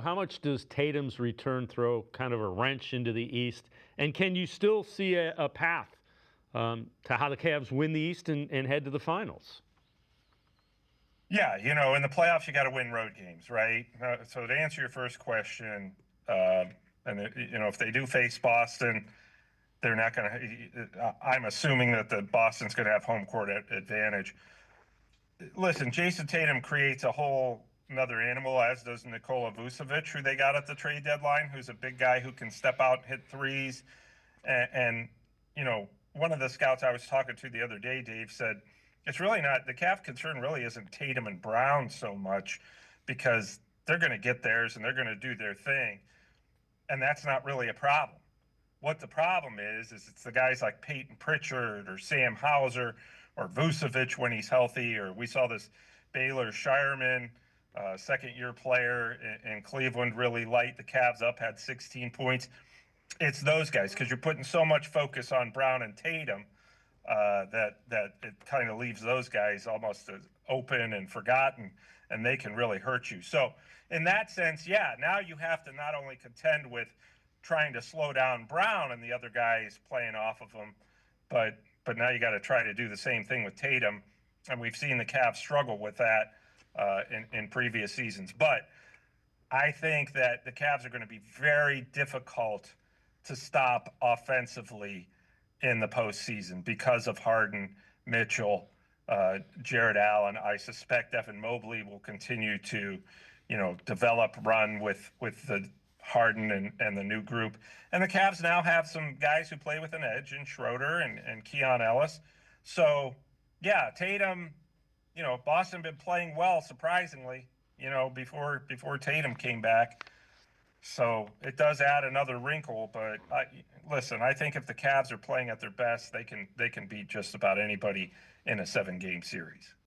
How much does Tatum's return throw kind of a wrench into the East? And can you still see a path to how the Cavs win the East and head to the finals? Yeah, in the playoffs, you got to win road games, right? So to answer your first question, if they do face Boston, they're not going to. I'm assuming that the Boston's going to have home court advantage. Listen, Jayson Tatum creates a whole another animal, as does Nikola Vucevic, who they got at the trade deadline, who's a big guy who can step out and hit threes. And one of the scouts I was talking to the other day, Dave, said it's really not the Cavs' concern. Really, isn't Tatum and Brown so much, because they're going to get theirs and they're going to do their thing, and that's not really a problem. What the problem is it's the guys like Peyton Pritchard or Sam Hauser or Vucevic when he's healthy, or we saw this Baylor Shireman, second-year player in Cleveland, really light the Cavs up, had 16 points. It's those guys, because you're putting so much focus on Brown and Tatum that it kind of leaves those guys almost as open and forgotten, and they can really hurt you. So in that sense, yeah, now you have to not only contend with trying to slow down Brown and the other guys playing off of him, but now you got to try to do the same thing with Tatum, and we've seen the Cavs struggle with that in previous seasons. But I think that the Cavs are going to be very difficult to stop offensively in the postseason because of Harden, Mitchell, Jared Allen. I suspect Evan Mobley will continue to, develop, run with the Harden and the new group. And the Cavs now have some guys who play with an edge in Schroeder and Keon Ellis. So, yeah, Tatum, Boston been playing well, surprisingly, before Tatum came back. So it does add another wrinkle, but listen, I think if the Cavs are playing at their best, they can beat just about anybody in a 7-game series.